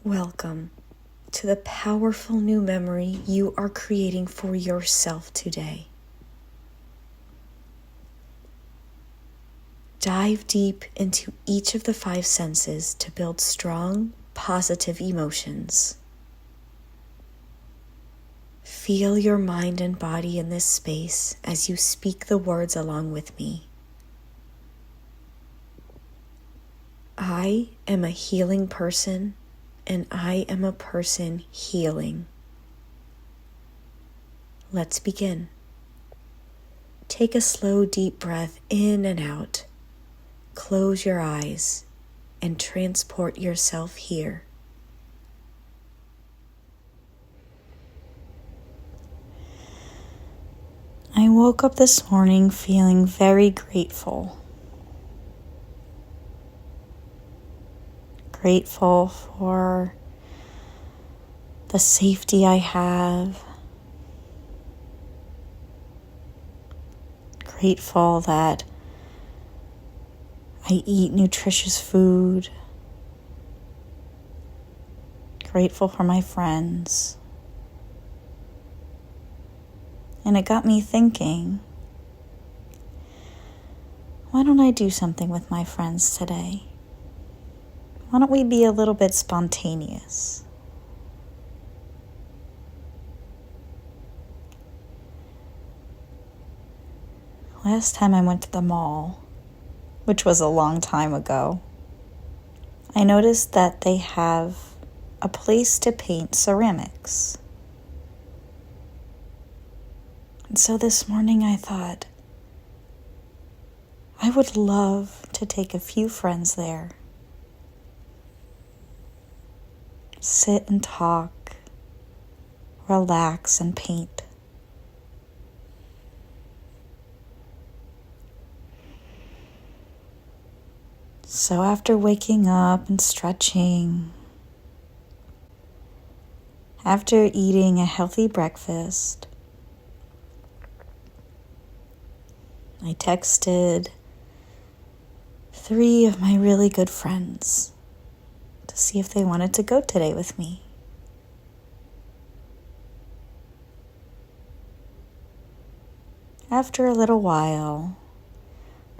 Welcome to the powerful new memory you are creating for yourself today. Dive deep into each of the 5 senses to build strong, positive emotions. Feel your mind and body in this space as you speak the words along with me. I am a healing person, and I am a person healing. Let's begin. Take a slow, deep breath in and out. Close your eyes and transport yourself here. I woke up this morning feeling very grateful. Grateful for the safety I have. Grateful that I eat nutritious food. Grateful for my friends. And it got me thinking, why don't I do something with my friends today? Why don't we be a little bit spontaneous? Last time I went to the mall, which was a long time ago, I noticed that they have a place to paint ceramics. And so this morning I thought, I would love to take a few friends there. Sit and talk, relax and paint. So after waking up and stretching, after eating a healthy breakfast, I texted 3 of my really good friends to see if they wanted to go today with me. After a little while,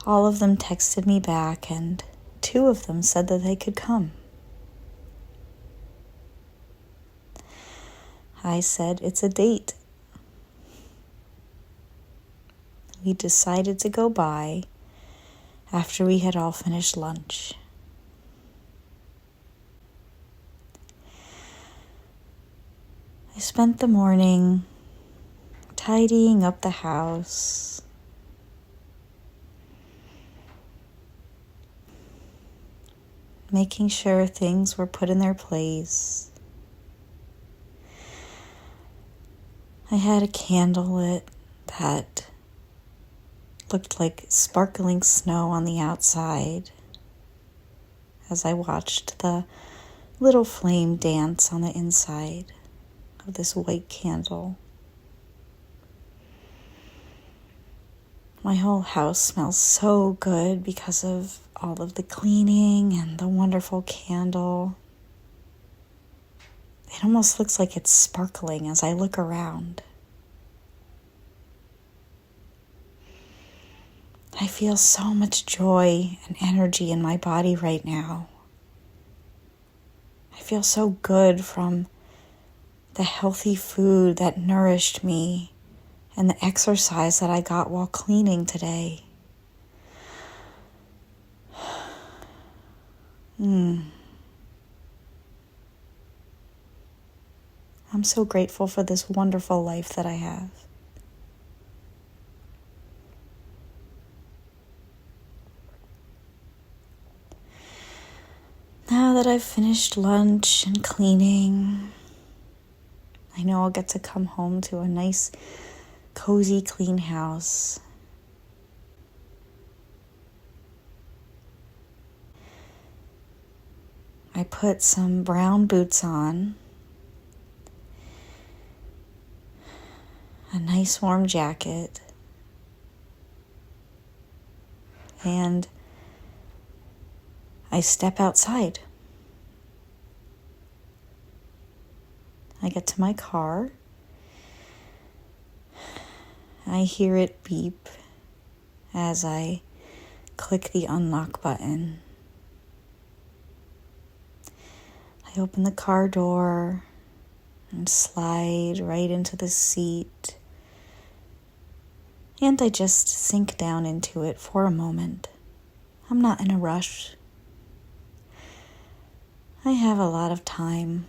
all of them texted me back, and 2 of them said that they could come. I said, it's a date. We decided to go by after we had all finished lunch. I spent the morning tidying up the house, making sure things were put in their place. I had a candle lit that looked like sparkling snow on the outside as I watched the little flame dance on the inside of this white candle. My whole house smells so good because of all of the cleaning and the wonderful candle. It almost looks like it's sparkling as I look around. I feel so much joy and energy in my body right now. I feel so good from the healthy food that nourished me and the exercise that I got while cleaning today. I'm so grateful for this wonderful life that I have. Now that I've finished lunch and cleaning, I know I'll get to come home to a nice, cozy, clean house. I put some brown boots on, a nice warm jacket, and I step outside. I get to my car. I hear it beep as I click the unlock button. I open the car door and slide right into the seat. And I just sink down into it for a moment. I'm not in a rush. I have a lot of time.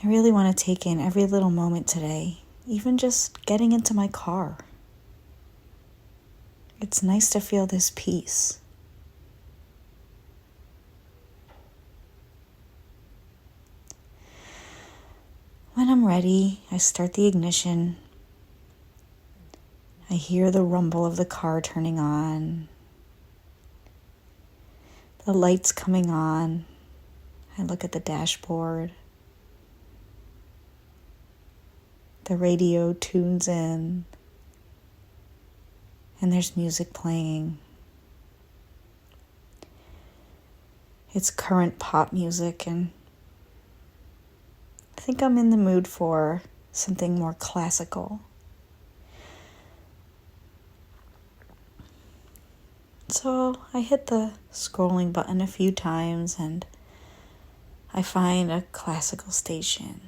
I really want to take in every little moment today, even just getting into my car. It's nice to feel this peace. When I'm ready, I start the ignition. I hear the rumble of the car turning on, the lights coming on. I look at the dashboard. The radio tunes in, and there's music playing. It's current pop music, and I think I'm in the mood for something more classical. So I hit the scrolling button a few times, and I find a classical station.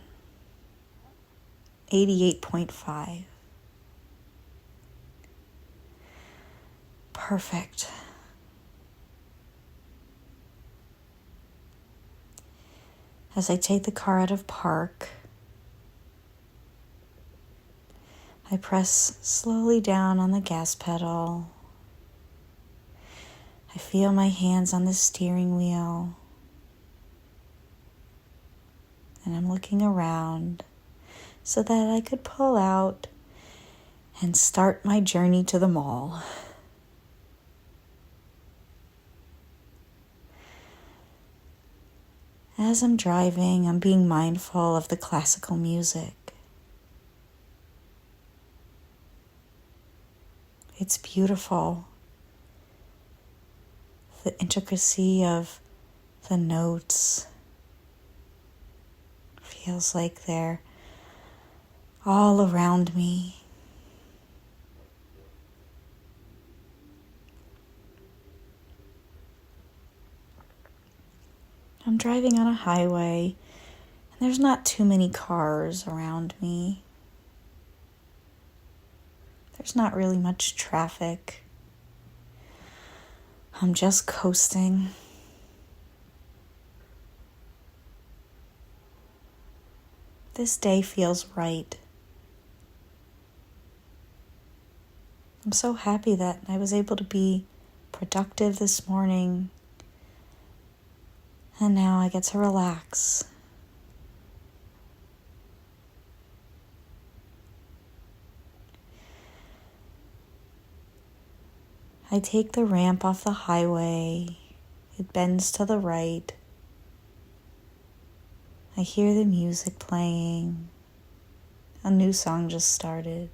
88.5. Perfect. As I take the car out of park, I press slowly down on the gas pedal. I feel my hands on the steering wheel, and I'm looking around so that I could pull out and start my journey to the mall. As I'm driving, I'm being mindful of the classical music. It's beautiful. The intricacy of the notes feels like they're all around me. I'm driving on a highway, and there's not too many cars around me. There's not really much traffic. I'm just coasting. This day feels right. I'm so happy that I was able to be productive this morning, and now I get to relax. I take the ramp off the highway. It bends to the right. I hear the music playing. A new song just started.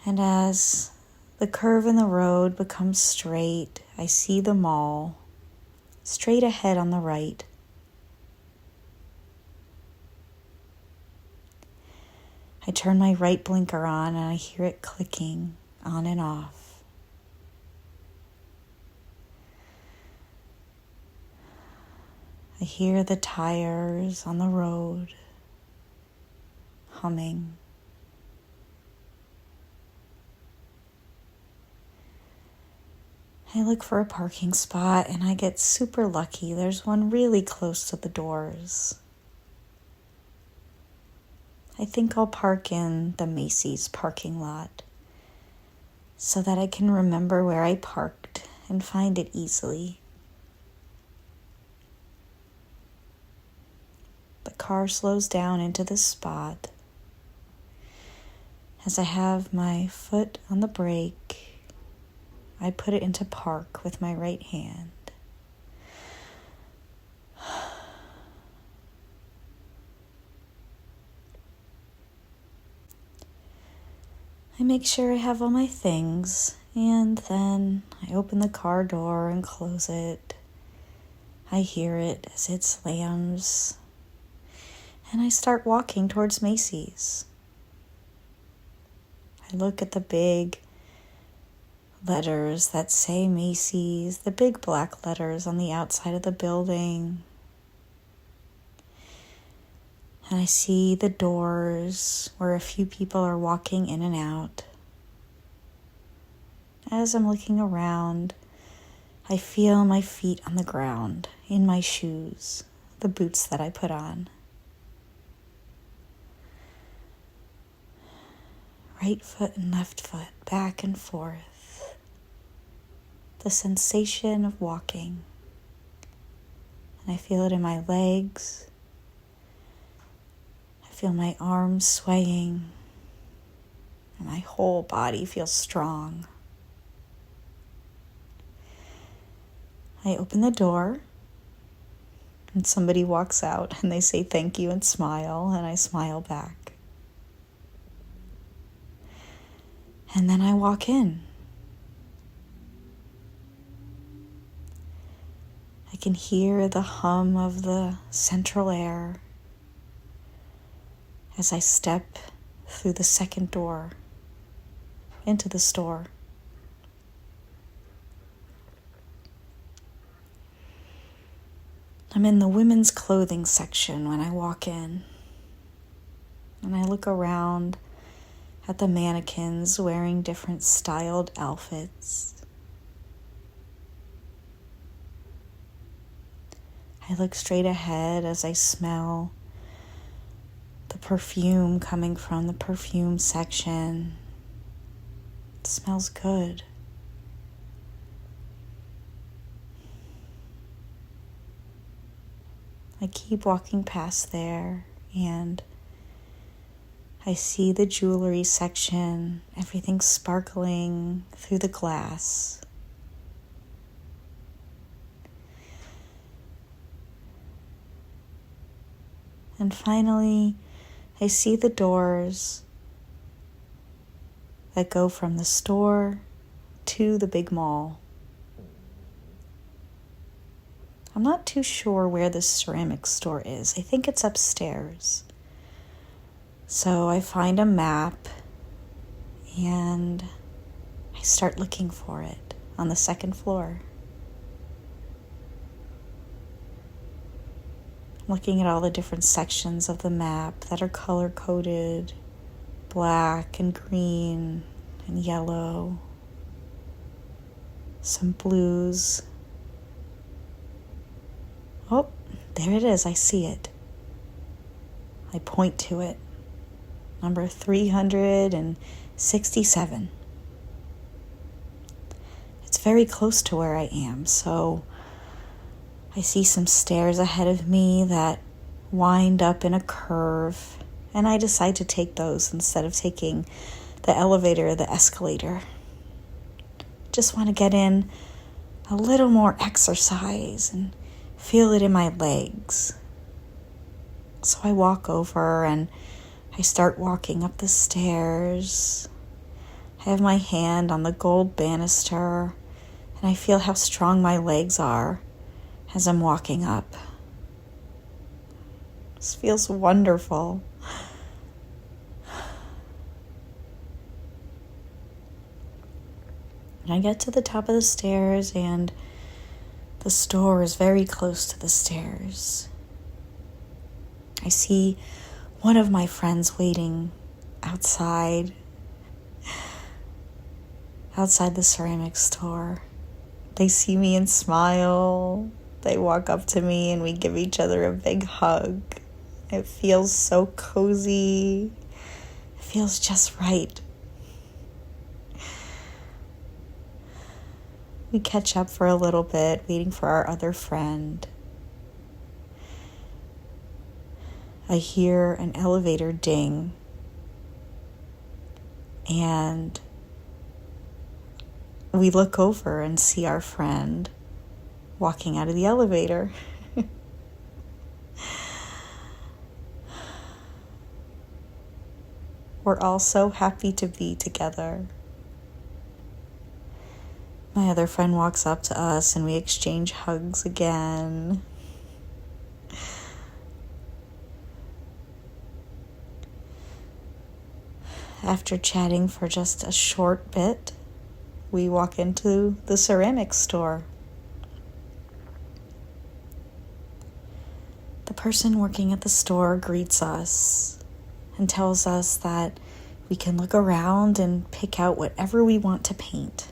And as the curve in the road becomes straight, I see the mall straight ahead on the right. I turn my right blinker on and I hear it clicking on and off. I hear the tires on the road humming. I look for a parking spot and I get super lucky. There's one really close to the doors. I think I'll park in the Macy's parking lot so that I can remember where I parked and find it easily. The car slows down into this spot. As I have my foot on the brake, I put it into park with my right hand. I make sure I have all my things And then I open the car door and close it. I hear it as it slams. And I start walking towards Macy's. I look at the big letters that say Macy's, the big black letters on the outside of the building. And I see the doors where a few people are walking in and out. As I'm looking around, I feel my feet on the ground, in my shoes, the boots that I put on. Right foot and left foot, back and forth. The sensation of walking. And I feel it in my legs. I feel my arms swaying. And my whole body feels strong. I open the door. And somebody walks out and they say thank you and smile. And I smile back. And then I walk in. I can hear the hum of the central air as I step through the second door into the store. I'm in the women's clothing section when I walk in, and I look around at the mannequins wearing different styled outfits. I look straight ahead as I smell the perfume coming from the perfume section. It smells good. I keep walking past there and I see the jewelry section, everything sparkling through the glass. And finally, I see the doors that go from the store to the big mall. I'm not too sure where the ceramics store is. I think it's upstairs. So I find a map and I start looking for it on the second floor. I'm looking at all the different sections of the map that are color-coded, black and green and yellow, some blues. Oh, there it is. I see it. I point to it. Number 367. It's very close to where I am, so I see some stairs ahead of me that wind up in a curve, and I decide to take those instead of taking the elevator or the escalator. Just want to get in a little more exercise and feel it in my legs. So I walk over and I start walking up the stairs. I have my hand on the gold banister and I feel how strong my legs are as I'm walking up. This feels wonderful. I get to the top of the stairs and the store is very close to the stairs. I see one of my friends waiting outside the ceramics store. They see me and smile. They walk up to me and we give each other a big hug. It feels so cozy. It feels just right. We catch up for a little bit, waiting for our other friend. I hear an elevator ding, and we look over and see our friend walking out of the elevator. We're all so happy to be together. My other friend walks up to us and we exchange hugs again. After chatting for just a short bit, we walk into the ceramics store. The person working at the store greets us and tells us that we can look around and pick out whatever we want to paint.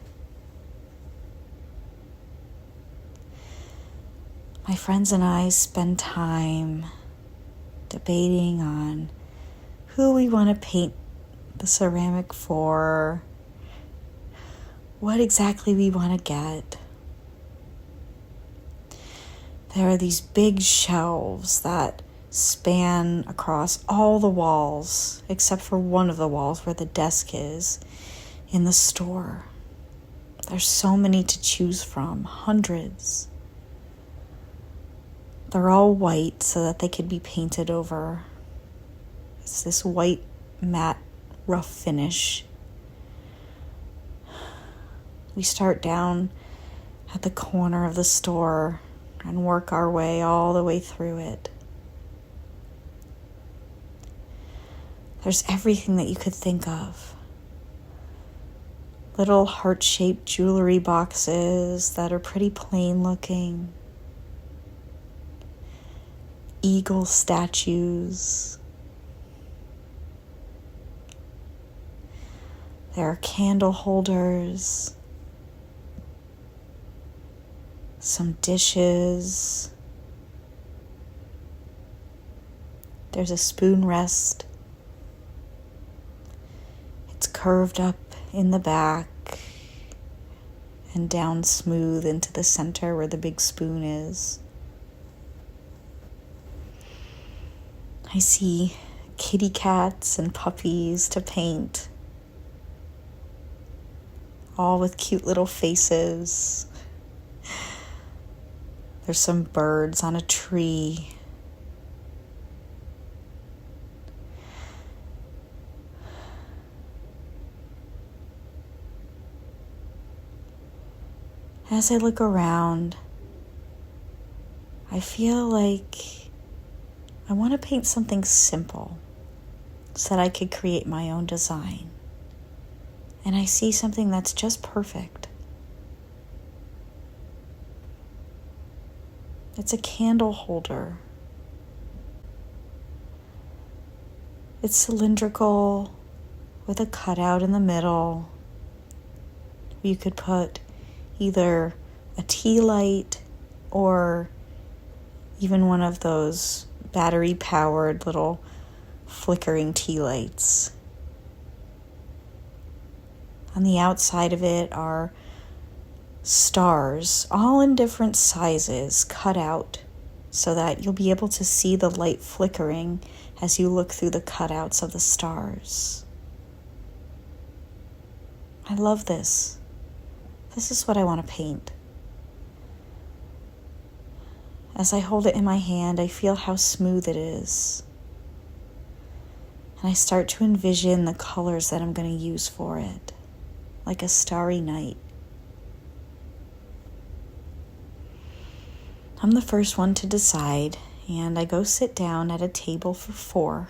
My friends and I spend time debating on who we want to paint the ceramic for, what exactly we want to get. There are these big shelves that span across all the walls, except for one of the walls where the desk is in the store. There's so many to choose from, hundreds. They're all white so that they could be painted over. It's this white, matte, rough finish. We start down at the corner of the store and work our way all the way through it. There's everything that you could think of. Little heart-shaped jewelry boxes that are pretty plain looking. Eagle statues. There are candle holders. Some dishes. There's a spoon rest. It's curved up in the back and down smooth into the center where the big spoon is. I see kitty cats and puppies to paint, all with cute little faces. There's some birds on a tree. As I look around, I feel like I want to paint something simple so that I could create my own design. And I see something that's just perfect. It's a candle holder. It's cylindrical with a cutout in the middle. You could put either a tea light or even one of those battery-powered little flickering tea lights. On the outside of it are stars, all in different sizes, cut out so that you'll be able to see the light flickering as you look through the cutouts of the stars. I love this. This is what I want to paint. As I hold it in my hand, I feel how smooth it is. And I start to envision the colors that I'm going to use for it, like a starry night. I'm the first one to decide, and I go sit down at a table for 4,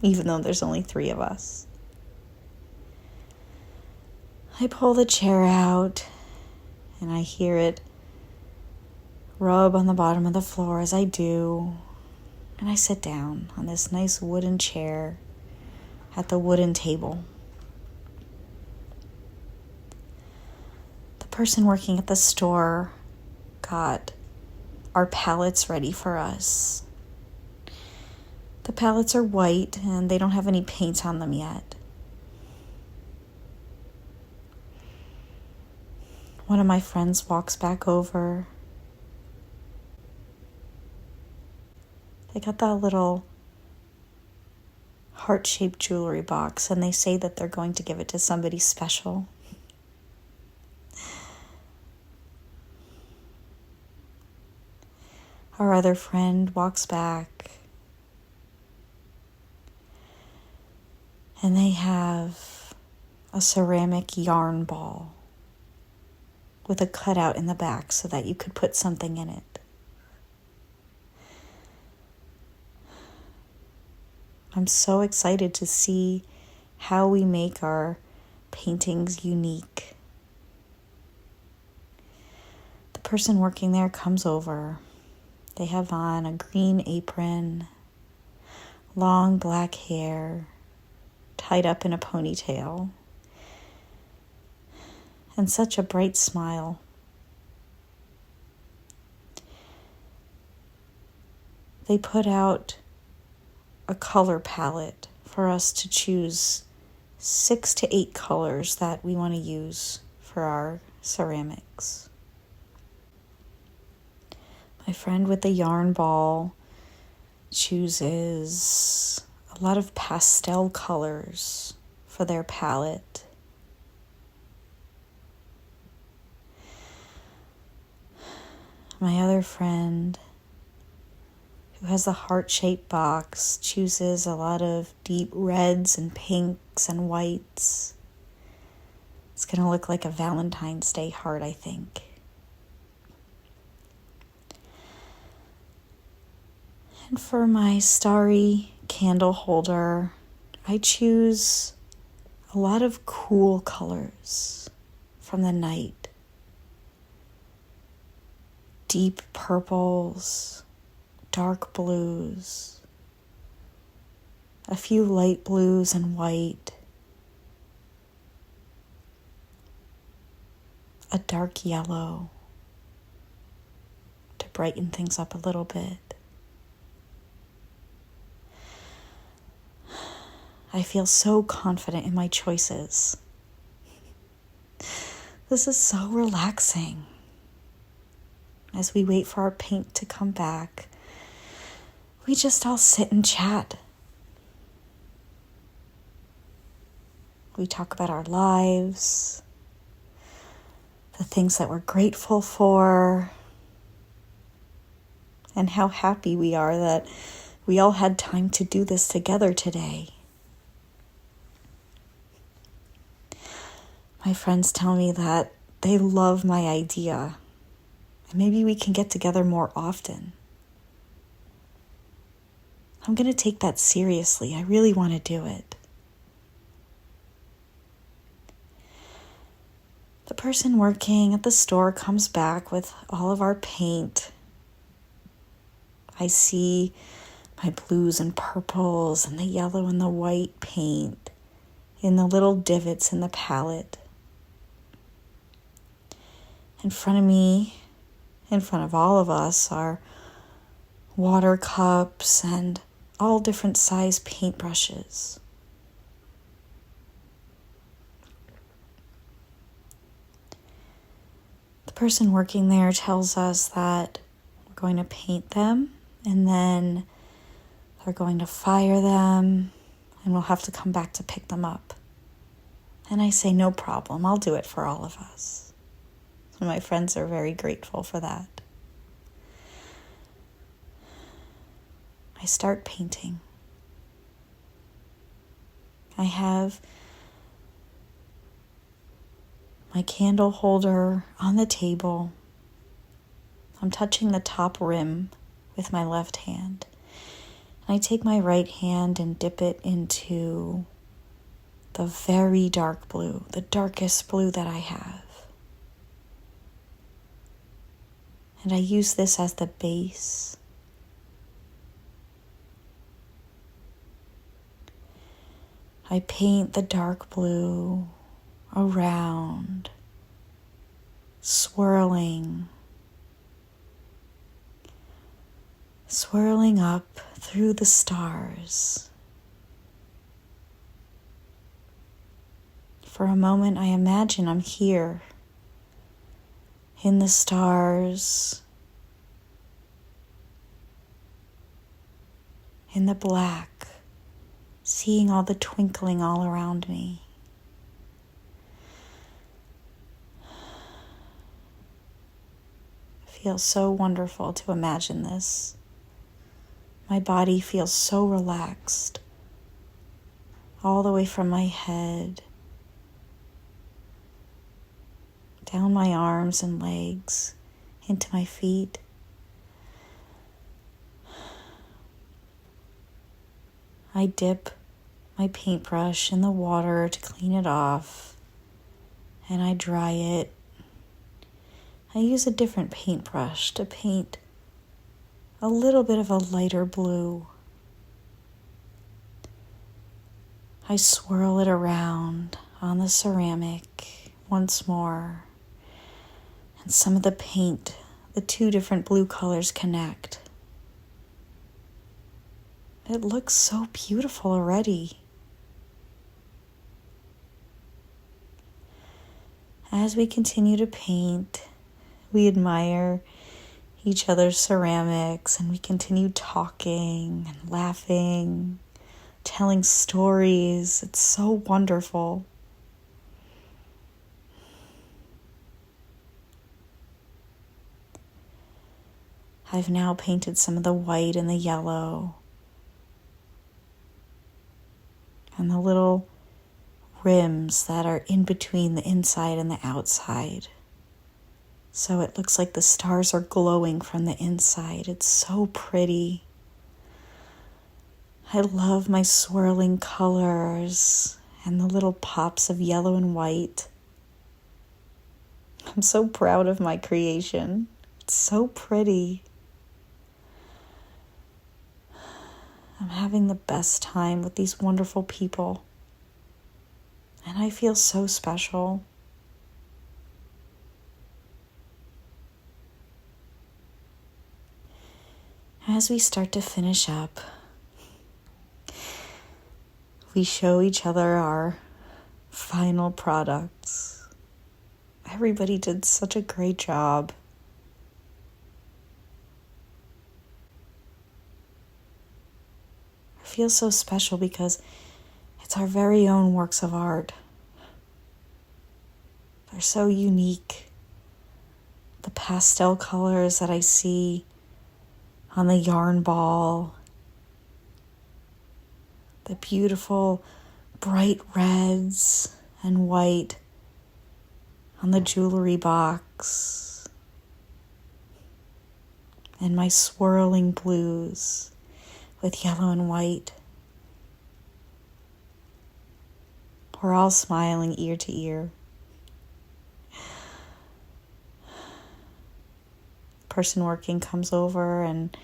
even though there's only 3 of us. I pull the chair out, and I hear it rub on the bottom of the floor as I do, and I sit down on this nice wooden chair at the wooden table. The person working at the store got our palettes ready for us. The palettes are white and they don't have any paint on them yet. One of my friends walks back over. They got that little heart-shaped jewelry box and they say that they're going to give it to somebody special. Our other friend walks back and they have a ceramic yarn ball with a cutout in the back so that you could put something in it. I'm so excited to see how we make our paintings unique. The person working there comes over. They have on a green apron, long black hair, tied up in a ponytail, and such a bright smile. They put out a color palette for us to choose 6 to 8 colors that we want to use for our ceramics. My friend with the yarn ball chooses a lot of pastel colors for their palette. My other friend, who has the heart-shaped box, chooses a lot of deep reds and pinks and whites. It's going to look like a Valentine's Day heart, I think. And for my starry candle holder, I choose a lot of cool colors from the night. Deep purples, dark blues, a few light blues and white, a dark yellow to brighten things up a little bit. I feel so confident in my choices. This is so relaxing. As we wait for our paint to come back, we just all sit and chat. We talk about our lives, the things that we're grateful for, and how happy we are that we all had time to do this together today. My friends tell me that they love my idea, and maybe we can get together more often. I'm going to take that seriously. I really want to do it. The person working at the store comes back with all of our paint. I see my blues and purples and the yellow and the white paint in the little divots in the palette. In front of me, in front of all of us, are water cups and all different size paintbrushes. The person working there tells us that we're going to paint them and then they're going to fire them and we'll have to come back to pick them up. And I say, no problem, I'll do it for all of us. So my friends are very grateful for that. I start painting. I have my candle holder on the table. I'm touching the top rim with my left hand. And I take my right hand and dip it into the very dark blue, the darkest blue that I have. And I use this as the base. I paint the dark blue around, swirling up through the stars. For a moment, I imagine I'm here in the stars, in the black, seeing all the twinkling all around me. It feels so wonderful to imagine this. My body feels so relaxed, all the way from my head down my arms and legs, into my feet. I dip my paintbrush in the water to clean it off, and I dry it. I use a different paintbrush to paint a little bit of a lighter blue. I swirl it around on the ceramic once more, and some of the paint, the two different blue colors connect. It looks so beautiful already. As we continue to paint, we admire each other's ceramics, and we continue talking and laughing, telling stories. It's so wonderful. I've now painted some of the white and the yellow, and the little rims that are in between the inside and the outside. So it looks like the stars are glowing from the inside. It's so pretty. I love my swirling colors and the little pops of yellow and white. I'm so proud of my creation. It's so pretty. I'm having the best time with these wonderful people, and I feel so special. As we start to finish up, we show each other our final products. Everybody did such a great job. I feel so special because it's our very own works of art. They're so unique. The pastel colors that I see on the yarn ball, the beautiful bright reds and white on the jewelry box, and my swirling blues with yellow and white. We're all smiling ear to ear. Person working comes over and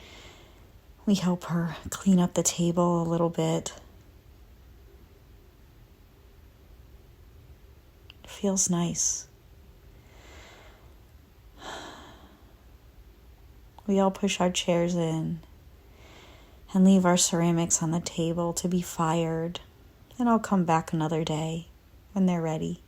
we help her clean up the table a little bit. It feels nice. We all push our chairs in and leave our ceramics on the table to be fired, and I'll come back another day when they're ready.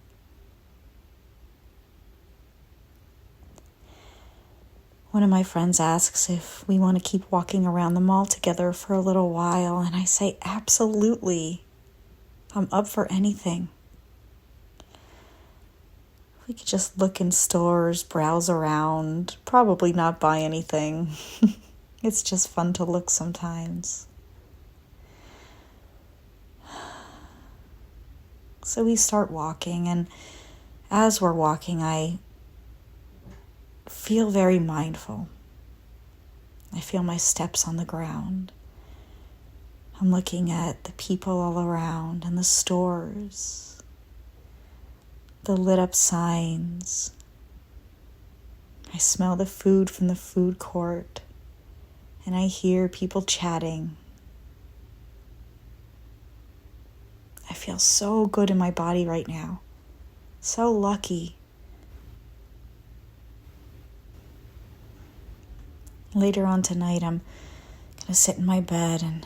One of my friends asks if we want to keep walking around the mall together for a little while, and I say, absolutely. I'm up for anything. We could just look in stores, browse around, probably not buy anything. It's just fun to look sometimes. So we start walking, and as we're walking, I feel very mindful. I feel my steps on the ground. I'm looking at the people all around and the stores, the lit up signs. I smell the food from the food court, and I hear people chatting. I feel so good in my body right now. So lucky. Later on tonight, I'm going to sit in my bed and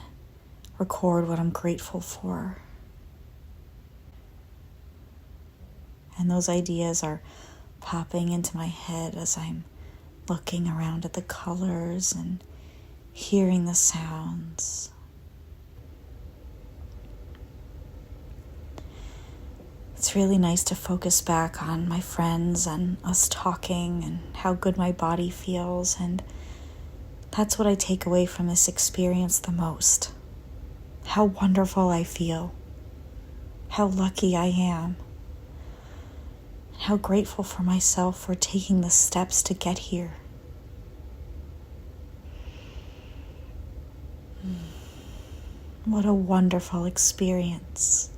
record what I'm grateful for. And those ideas are popping into my head as I'm looking around at the colors and hearing the sounds. It's really nice to focus back on my friends and us talking and how good my body feels, and that's what I take away from this experience the most. How wonderful I feel. How lucky I am. How grateful for myself for taking the steps to get here. What a wonderful experience.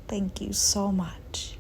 Thank you so much.